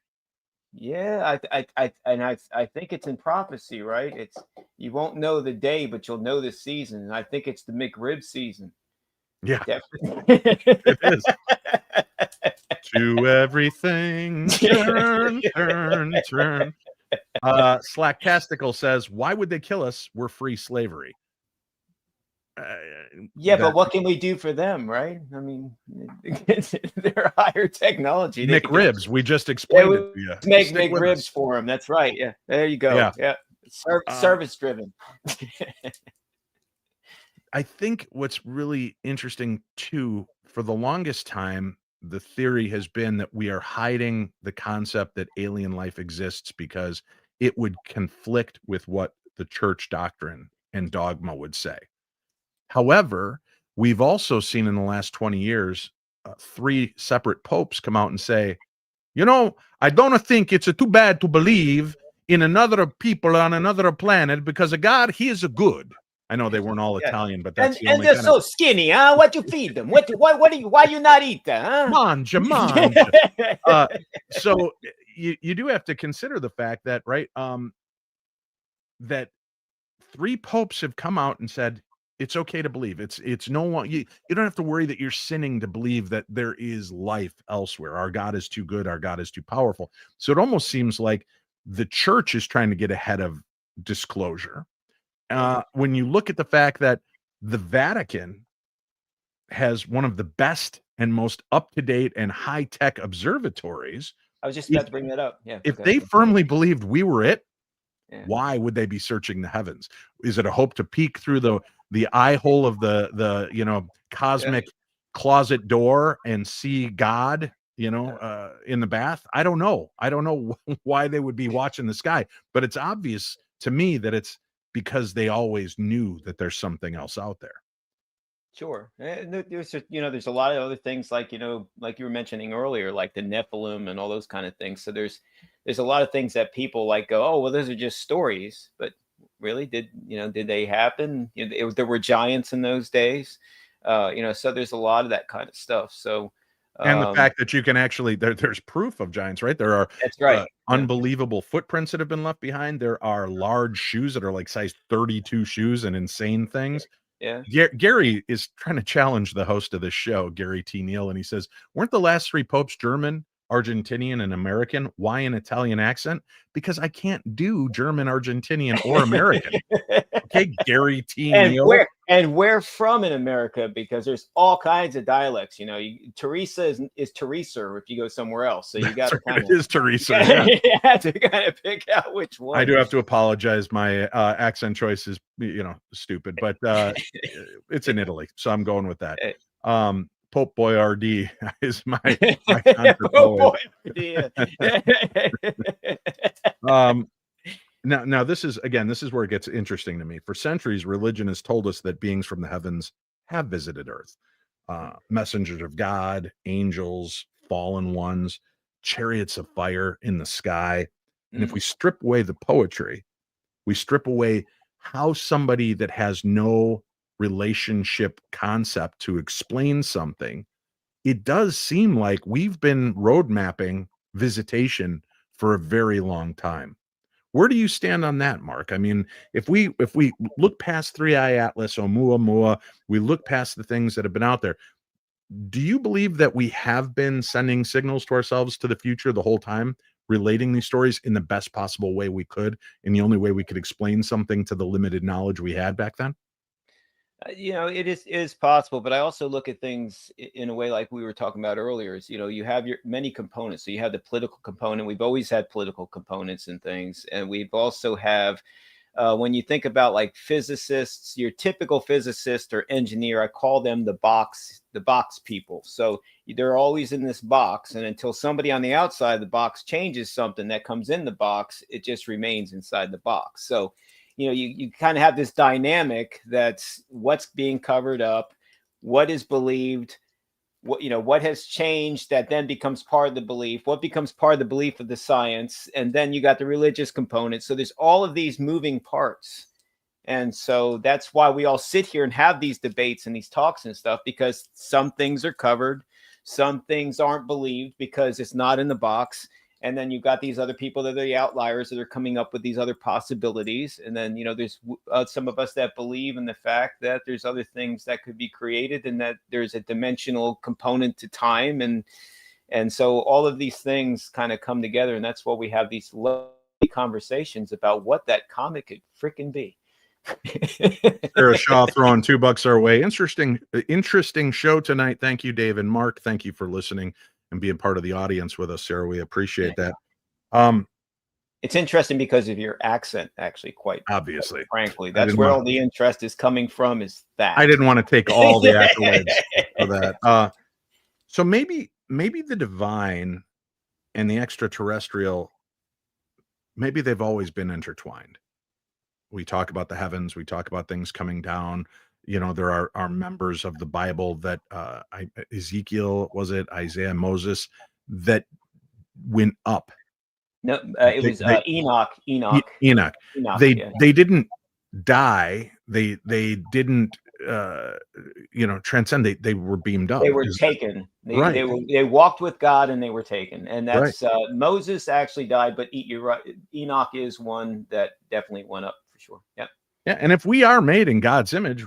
Yeah, I think it's in prophecy, right? It's, you won't know the day, but you'll know the season. And I think it's the McRib season. Yeah, definitely. It is. To everything, turn, turn, turn. Slacktastical says, "Why would they kill us? We're free slavery." But what can we do for them, right? I mean, they're higher technology. McRibs, we just explained it to you. Make McRibs for them. That's right. Yeah, there you go. Yeah. Service driven. I think what's really interesting too, for the longest time, the theory has been that we are hiding the concept that alien life exists because it would conflict with what the church doctrine and dogma would say. However, we've also seen in the last 20 years, 3 separate popes come out and say, I don't think it's too bad to believe in another people on another planet, because a God, He is a good. I know they weren't all Yeah. Italian, but that's the And only they're kind so of skinny, huh? What you feed them? What do you why you not eat that, huh? manja. So you do have to consider the fact that, right, that 3 popes have come out and said it's okay to believe. It's no one you don't have to worry that you're sinning to believe that there is life elsewhere. Our God is too good, our God is too powerful. So it almost seems like the church is trying to get ahead of disclosure. When you look at the fact that the Vatican has one of the best and most up-to-date and high-tech observatories, I was just if about to bring that up. Yeah. if Go they ahead. firmly believed we were it, Yeah. why would they be searching the heavens? Is it a hope to peek through the eye hole of the cosmic closet door and see God, in the bath? I don't know. I don't know why they would be watching the sky, but it's obvious to me that it's because they always knew that there's something else out there. Sure. And there's a lot of other things like, like you were mentioning earlier, like the Nephilim and all those kind of things. So there's a lot of things that people like go, oh, well, those are just stories. But really, did they happen? There were giants in those days. So there's a lot of that kind of stuff. So And the fact that you can actually there's proof of giants, right? There are that's right. Yeah. unbelievable footprints that have been left behind. There are large shoes that are like size 32 shoes and insane things. Yeah. Gary is trying to challenge the host of this show, Gary T. Neal, and he says, weren't the last 3 popes German, Argentinian, and American? Why an Italian accent? Because I can't do German, Argentinian, or American. Okay, Gary T. Neal. And where from in America? Because there's all kinds of dialects. Teresa is Teresa if you go somewhere else. So you got to kind of it is Teresa. Yeah. You have to kind of pick out which one. I do have to apologize. My accent choice is stupid, but it's in Italy, so I'm going with that. Pope Boyardee is my Pope Boyardee. Now this is where it gets interesting to me. For centuries, religion has told us that beings from the heavens have visited Earth. Messengers of God, angels, fallen ones, chariots of fire in the sky. And if we strip away the poetry, we strip away how somebody that has no relationship concept to explain something, it does seem like we've been road mapping visitation for a very long time. Where do you stand on that, Mark? I mean, if we look past 3i Atlas, Oumuamua, we look past the things that have been out there, do you believe that we have been sending signals to ourselves to the future the whole time, relating these stories in the best possible way we could, in the only way we could explain something to the limited knowledge we had back then? It is possible, but I also look at things in a way like we were talking about earlier. Is you have your many components. So you have the political component. We've always had political components and things, and we've also have when you think about like physicists, your typical physicist or engineer, I call them the box people. So they're always in this box, and until somebody on the outside of the box changes something that comes in the box, it just remains inside the box. So you kind of have this dynamic that's what's being covered up, what is believed, what has changed that then becomes part of the belief, what becomes part of the belief of the science, and then you got the religious component. So there's all of these moving parts. And so that's why we all sit here and have these debates and these talks and stuff, because some things are covered, some things aren't believed because it's not in the box. And then you've got these other people that are the outliers that are coming up with these other possibilities. And then, there's some of us that believe in the fact that there's other things that could be created and that there's a dimensional component to time. And so all of these things kind of come together. And that's why we have these lovely conversations about what that comet could freaking be. Sarah Shaw throwing $2 our way. Interesting show tonight. Thank you, Dave and Mark. Thank you for listening and being part of the audience with us, Sarah. We appreciate that. It's interesting because of your accent, actually, quite obviously. Frankly, that's where all the interest is coming from, is that. I didn't want to take all the accolades for that. So maybe the divine and the extraterrestrial, maybe they've always been intertwined. We talk about the heavens, we talk about things coming down. There are members of the Bible that Ezekiel, was it Isaiah, Moses, that went up. No, it was Enoch. They didn't die. they didn't transcend. They were beamed up. They were taken. Right. They walked with God and they were taken. And Right. that's Moses actually died, but you're right. Enoch is one that definitely went up for sure. Yeah. Yeah, and if we are made in God's image,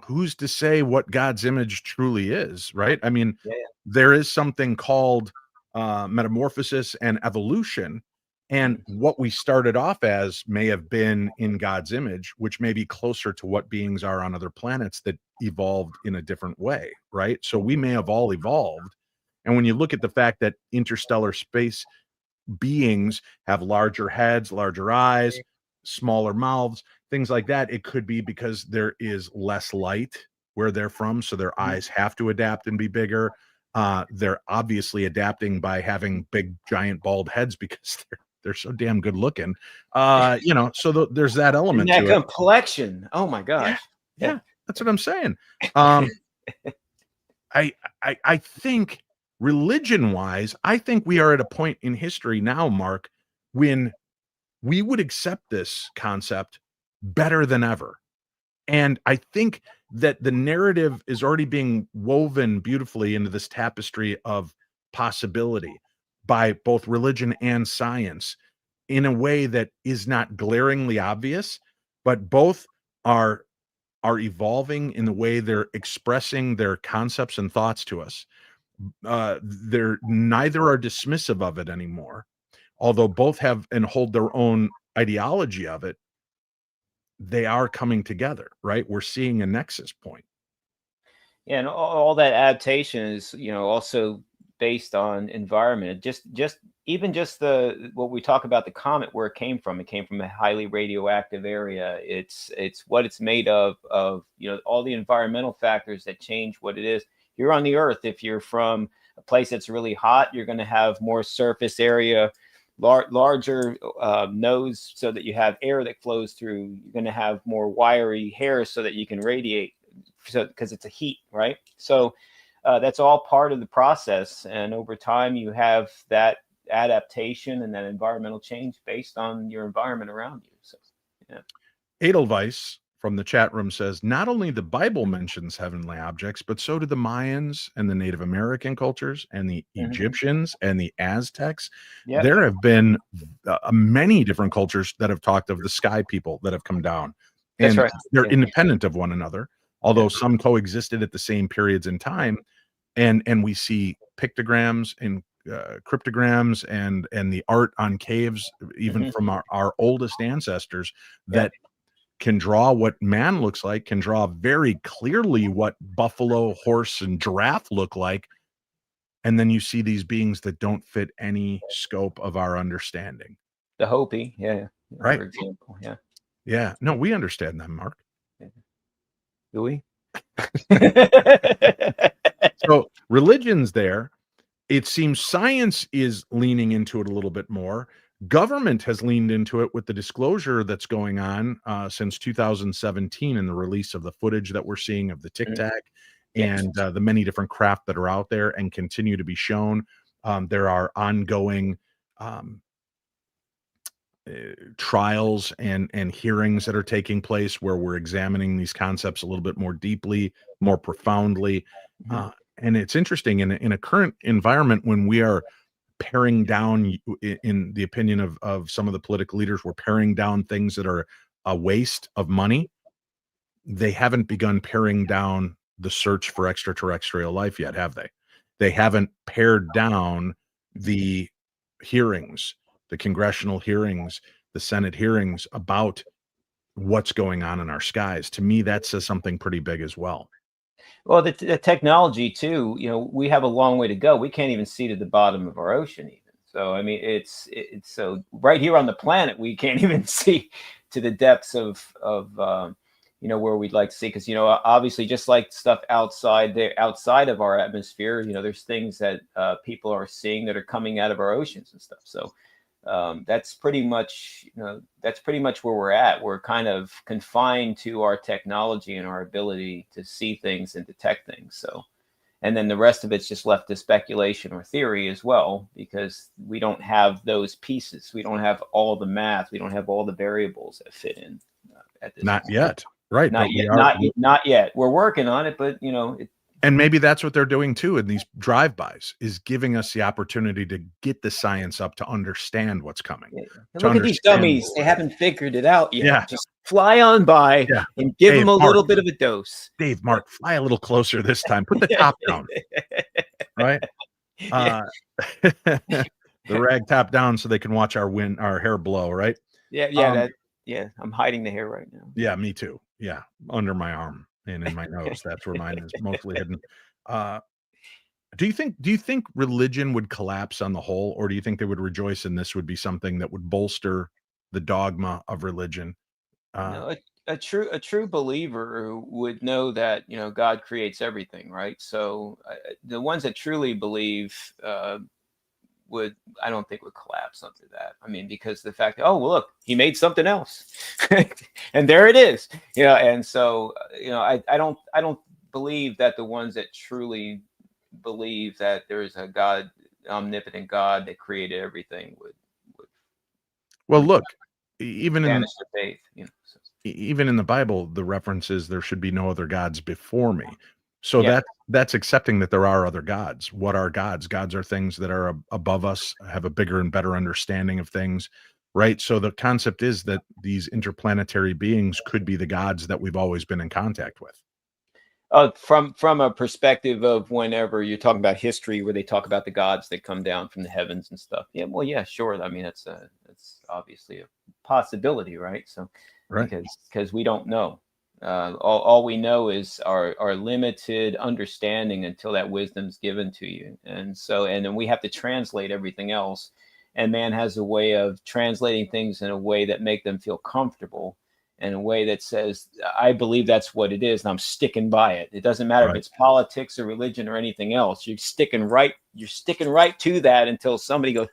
who's to say what God's image truly is, right? I mean, Yeah. there is something called metamorphosis and evolution, and what we started off as may have been in God's image, which may be closer to what beings are on other planets that evolved in a different way, right? So we may have all evolved, and when you look at the fact that interstellar space beings have larger heads, larger eyes, smaller mouths, things like that, it could be because there is less light where they're from, so their eyes have to adapt and be bigger. They're obviously adapting by having big, giant, bald heads because they're so damn good looking. So there's that element And that to it. complexion. Oh my gosh. Yeah, that's what I'm saying. I think religion-wise, I think we are at a point in history now, Mark, when we would accept this concept better than ever. And I think that the narrative is already being woven beautifully into this tapestry of possibility by both religion and science in a way that is not glaringly obvious, but both are evolving in the way they're expressing their concepts and thoughts to us. They're neither are dismissive of it anymore, although both have and hold their own ideology of it. They are coming together, right? We're seeing a nexus point. Yeah, and all that adaptation is, also based on environment. Just even just what we talk about, the comet, where it came from. It came from a highly radioactive area. It's what it's made of all the environmental factors that change what it is. Here on the Earth, if you're from a place that's really hot, you're going to have more surface area, larger nose, so that you have air that flows through. You're going to have more wiry hair so that you can radiate, because it's a heat, right? So that's all part of the process. And over time, you have that adaptation and that environmental change based on your environment around you. So, yeah. Edelweiss from the chat room says, not only the Bible mentions heavenly objects, but so do the Mayans and the Native American cultures and the Egyptians and the Aztecs. Yep. There have been many different cultures that have talked of the sky people that have come down. And That's right. They're independent of one another, although some coexisted at the same periods in time. And we see pictograms and cryptograms and the art on caves, even from our oldest ancestors, that can draw what man looks like, can draw very clearly what buffalo, horse, and giraffe look like. And then you see these beings that don't fit any scope of our understanding. The Hopi, Right. for example, Yeah. No, we understand them, Mark. Do we? So religion's there. It seems science is leaning into it a little bit more. Government has leaned into it with the disclosure that's going on since 2017 and the release of the footage that we're seeing of the Tic Tac and the many different craft that are out there and continue to be shown. There are ongoing trials and hearings that are taking place where we're examining these concepts a little bit more deeply, more profoundly. And it's interesting in a current environment when we are paring down, in the opinion of some of the political leaders, we're paring down things that are a waste of money. They haven't begun paring down the search for extraterrestrial life yet, have they? They haven't pared down the hearings, the congressional hearings, the Senate hearings about what's going on in our skies. To me, that says something pretty big as well. Well, the technology too, we have a long way to go. We can't even see to the bottom of our ocean even. So, I mean, it's so right here on the planet, we can't even see to the depths of where we'd like to see. Because, obviously, just like stuff outside of our atmosphere, there's things that people are seeing that are coming out of our oceans and stuff. So that's pretty much where we're at. We're kind of confined to our technology and our ability to see things and detect things. So, and then the rest of it's just left to speculation or theory as well, because we don't have those pieces. We don't have all the math. We don't have all the variables that fit in at this Not point. yet. Right, Not but yet. Not yet. We're working on it, but and maybe that's what they're doing too in these drive-bys, is giving us the opportunity to get the science up to understand what's coming, yeah. And to look at these understand dummies. They haven't figured it out yet. Yeah. Just fly on by Yeah. and give Hey, them a Mark. little bit of a dose. Dave, Mark, fly a little closer this time. Put the top down, right? Yeah. The rag top down so they can watch our hair blow, right? Yeah, I'm hiding the hair right now. Yeah, me too. Yeah, under my arm and in my nose. That's where mine is mostly hidden. Uh, do you think religion would collapse on the whole, or do you think they would rejoice and this would be something that would bolster the dogma of religion? Uh, No, a true believer would know that God creates everything, right? So the ones that truly believe would I don't think would collapse under that. I mean, because the fact that well, look, he made something else, and there it is, And so I don't believe that the ones that truly believe that there is a God, omnipotent God that created everything would well, look, even in banish their faith. So, even in the Bible, the reference is there should be no other gods before me. So yeah. that's accepting that there are other gods. What are gods? Gods are things that are above us, have a bigger and better understanding of things, right? So the concept is that these interplanetary beings could be the gods that we've always been in contact with. From a perspective of whenever you're talking about history, where they talk about the gods that come down from the heavens and stuff. Yeah, well, yeah, sure. I mean, that's obviously a possibility, right? So, Right. because we don't know. All we know is our limited understanding until that wisdom's given to you, and then we have to translate everything else. And man has a way of translating things in a way that make them feel comfortable, in a way that says, I believe that's what it is, and I'm sticking by it. It doesn't matter if it's politics or religion or anything else. You're sticking right to that until somebody goes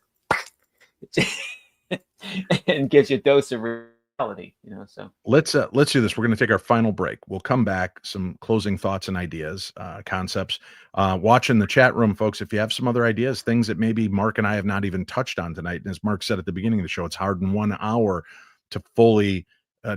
and gives you a dose of reality, so. Let's do this. We're going to take our final break. We'll come back, some closing thoughts and ideas, concepts. Watch in the chat room, folks. If you have some other ideas, things that maybe Mark and I have not even touched on tonight. And as Mark said at the beginning of the show, it's hard in 1 hour to fully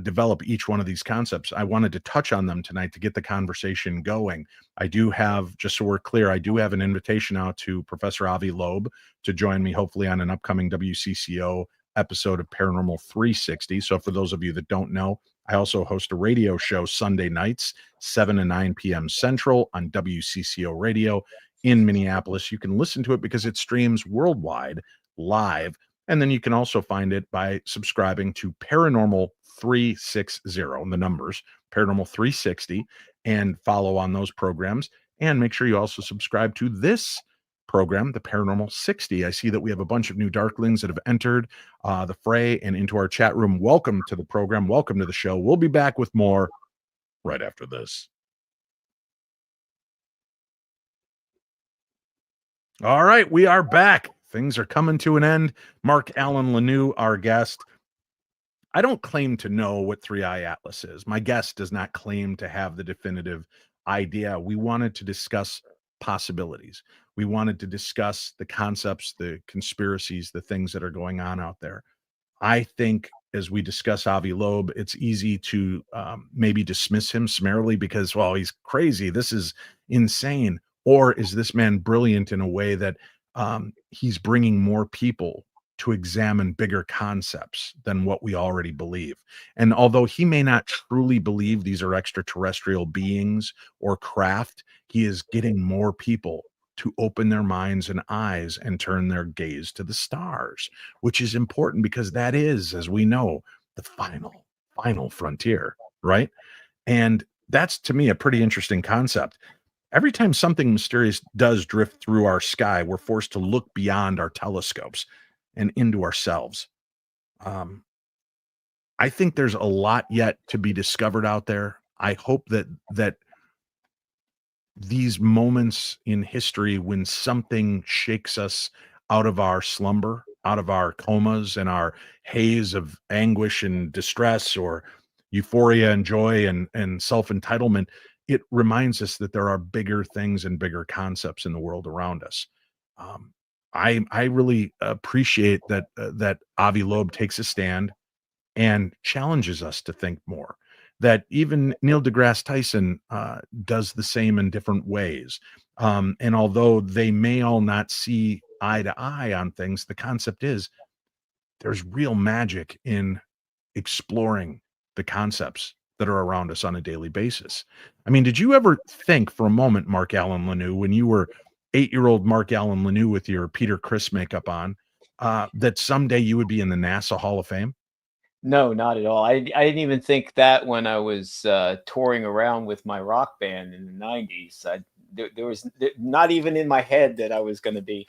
develop each one of these concepts. I wanted to touch on them tonight to get the conversation going. I do have, just so we're clear, I do have an invitation out to Professor Avi Loeb to join me, hopefully on an upcoming WCCO episode of Paranormal 360. So for those of you that don't know, I also host a radio show Sunday nights, 7 to 9 p.m. Central on WCCO Radio in Minneapolis. You can listen to it because it streams worldwide live. And then you can also find it by subscribing to Paranormal 360, the numbers, Paranormal 360, and follow on those programs. And make sure you also subscribe to this program, the Paranormal 60. I see that we have a bunch of new Darklings that have entered the fray and into our chat room. Welcome to the program. Welcome to the show. We'll be back with more right after this. All right, we are back. Things are coming to an end. Mark Lanoue, our guest. I don't claim to know what 3i Atlas is. My guest does not claim to have the definitive idea. We wanted to discuss possibilities. We wanted to discuss the concepts, the conspiracies, the things that are going on out there. I think as we discuss Avi Loeb, it's easy to maybe dismiss him summarily because, well, he's crazy. This is insane. Or is this man brilliant in a way that he's bringing more people to examine bigger concepts than what we already believe? And although he may not truly believe these are extraterrestrial beings or craft, he is getting more people to open their minds and eyes and turn their gaze to the stars, which is important because that is, as we know, the final frontier, right? And that's, to me, a pretty interesting concept. Every time something mysterious does drift through our sky, we're forced to look beyond our telescopes and into ourselves. I think there's a lot yet to be discovered out there. I hope that these moments in history when something shakes us out of our slumber, out of our comas and our haze of anguish and distress or euphoria and joy and self-entitlement, it reminds us that there are bigger things and bigger concepts in the world around us. I really appreciate that Avi Loeb takes a stand and challenges us to think more, that even Neil deGrasse Tyson does the same in different ways. And although they may all not see eye to eye on things, the concept is there's real magic in exploring the concepts that are around us on a daily basis. I mean, did you ever think for a moment, Mark Allen Lanoue, when you were 8-year-old Mark Allen Lanoue with your Peter Criss makeup on, that someday you would be in the NASA Hall of Fame? No, not at all. I didn't even think that when I was touring around with my rock band in the 90s. There was not even in my head that I was going to be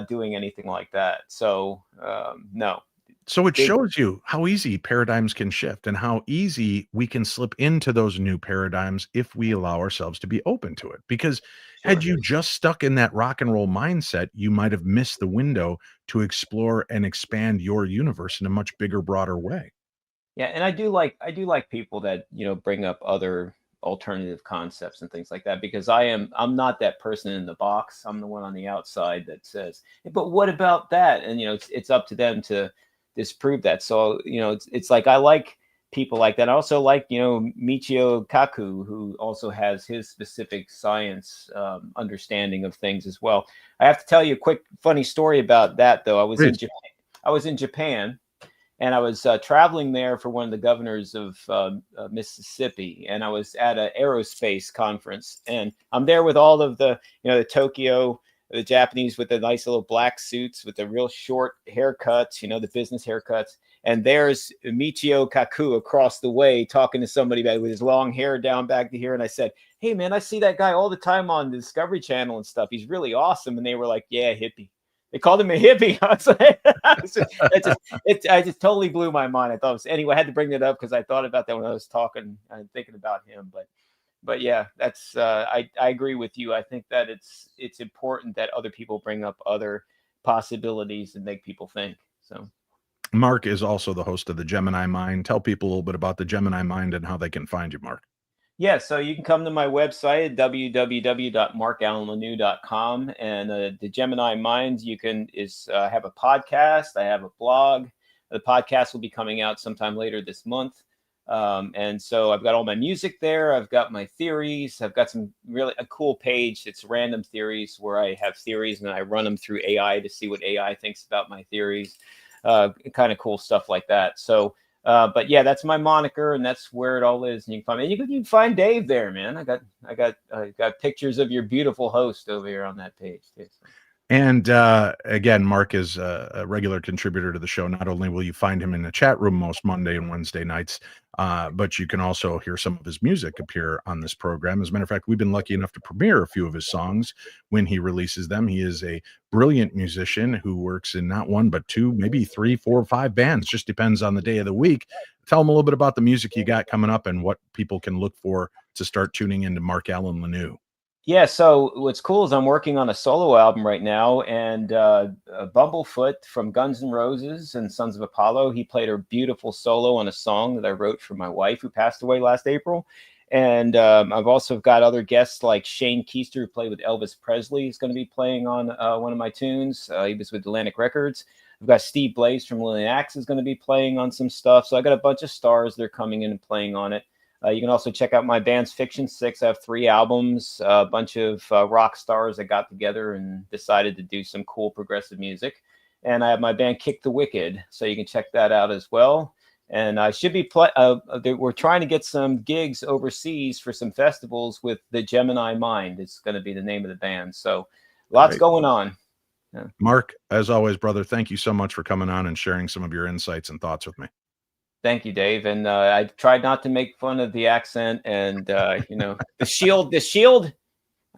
doing anything like that. So, no. So it Big- shows you how easy paradigms can shift and how easy we can slip into those new paradigms if we allow ourselves to be open to it. Because had Sure. you just stuck in that rock and roll mindset, you might have missed the window to explore and expand your universe in a much bigger, broader way. Yeah, and I do like people that, bring up other alternative concepts and things like that, because I'm not that person in the box. I'm the one on the outside that says, "Hey, but what about that?" And it's up to them to disprove that. So, it's like I like people like that. I also like, Michio Kaku, who also has his specific science understanding of things as well. I have to tell you a quick funny story about that, though. Please. I was in Japan, and I was traveling there for one of the governors of Mississippi, and I was at an aerospace conference, and I'm there with all of the Tokyo, the Japanese with the nice little black suits with the real short haircuts, the business haircuts. And there's Michio Kaku across the way talking to somebody with his long hair down back to here. And I said, "Hey, man, I see that guy all the time on the Discovery Channel and stuff. He's really awesome." And they were like, "Yeah, hippie." They called him a hippie. I was like, I just totally blew my mind. I thought it was, anyway, I had to bring that up because I thought about that when I was talking and thinking about him. But yeah, that's I agree with you. I think that it's important that other people bring up other possibilities and make people think. So Mark is also the host of the Gemini Mind. Tell people a little bit about the Gemini Mind and how they can find you, Mark. yeah, so you can come to my website, www.markalanlanoue.com, and the Gemini Mind have a podcast. I have a blog. The podcast will be coming out sometime later this month. And so I've got all my music there. I've got my theories. I've got some really a cool page. It's random theories where I have theories and I run them through AI to see what AI thinks about my theories. Kind of cool stuff like that. So, but yeah, that's my moniker, and that's where it all is. And you can find me. You can find Dave there, man. I got pictures of your beautiful host over here on that page too. So. And again, Mark is a regular contributor to the show. Not only will you find him in the chat room most Monday and Wednesday nights, but you can also hear some of his music appear on this program. As a matter of fact, we've been lucky enough to premiere a few of his songs when he releases them. He is a brilliant musician who works in not one, but two, maybe 3, 4, 5 bands. Just depends on the day of the week. Tell him a little bit about the music you got coming up and what people can look for to start tuning into Mark Allen Lanoue. Yeah, so what's cool is I'm working on a solo album right now, and Bumblefoot from Guns N' Roses and Sons of Apollo, he played a beautiful solo on a song that I wrote for my wife who passed away last April. And I've also got other guests like Shane Keister, who played with Elvis Presley. He's going to be playing on one of my tunes. He was with Atlantic Records. I've got Steve Blaze from Lillian Axe is going to be playing on some stuff. So I got a bunch of stars that are coming in and playing on it. You can also check out my band's Fiction 6. I have 3 albums, a bunch of rock stars that got together and decided to do some cool progressive music. And I have my band Kick the Wicked, so you can check that out as well. And I should be we're trying to get some gigs overseas for some festivals with the Gemini Mind. It's going to be the name of the band. So lots going on. Yeah. Mark, as always, brother, thank you so much for coming on and sharing some of your insights and thoughts with me. Thank you, Dave. And I tried not to make fun of the accent and, the shield.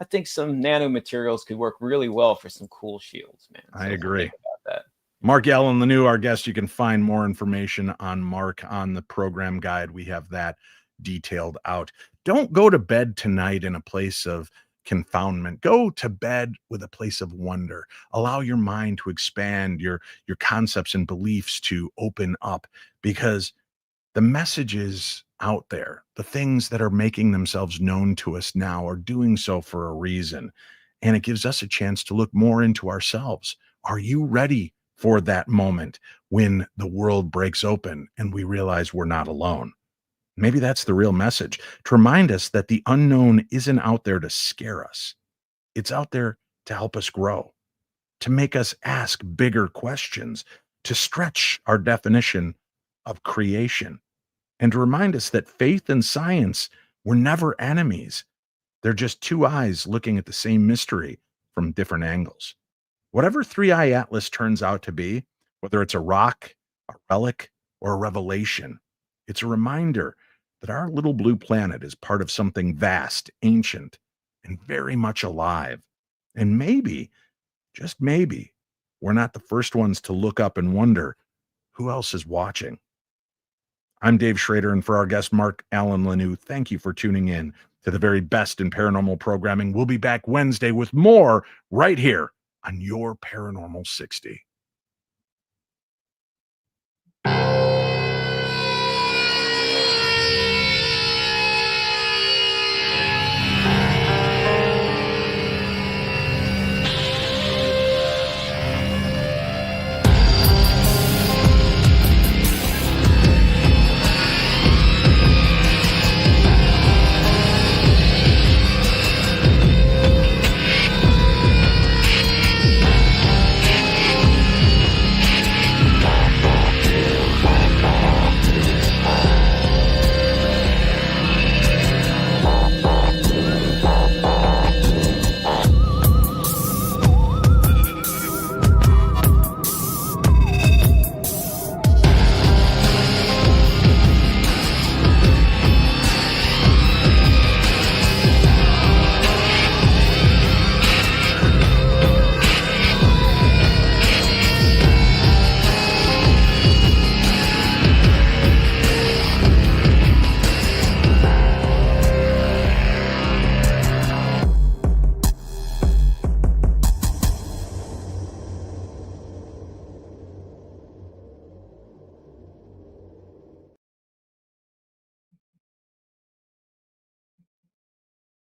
I think some nanomaterials could work really well for some cool shields, man. So I agree. think about that. Mark Allen Lanoue, our guest. You can find more information on Mark on the program guide. We have that detailed out. Don't go to bed tonight in a place of confoundment. Go to bed with a place of wonder. Allow your mind to expand, your concepts and beliefs to open up, because the messages out there, the things that are making themselves known to us now, are doing so for a reason. And it gives us a chance to look more into ourselves. Are you ready for that moment when the world breaks open and we realize we're not alone? Maybe that's the real message, to remind us that the unknown isn't out there to scare us. It's out there to help us grow, to make us ask bigger questions, to stretch our definition of creation, and to remind us that faith and science were never enemies. They're just two eyes looking at the same mystery from different angles. Whatever Three Eye Atlas turns out to be, whether it's a rock, a relic, or a revelation, it's a reminder that our little blue planet is part of something vast, ancient, and very much alive. And maybe, just maybe, we're not the first ones to look up and wonder who else is watching. I'm Dave Schrader, and for our guest, Mark Lanoue, thank you for tuning in to the very best in paranormal programming. We'll be back Wednesday with more right here on your Paranormal 60.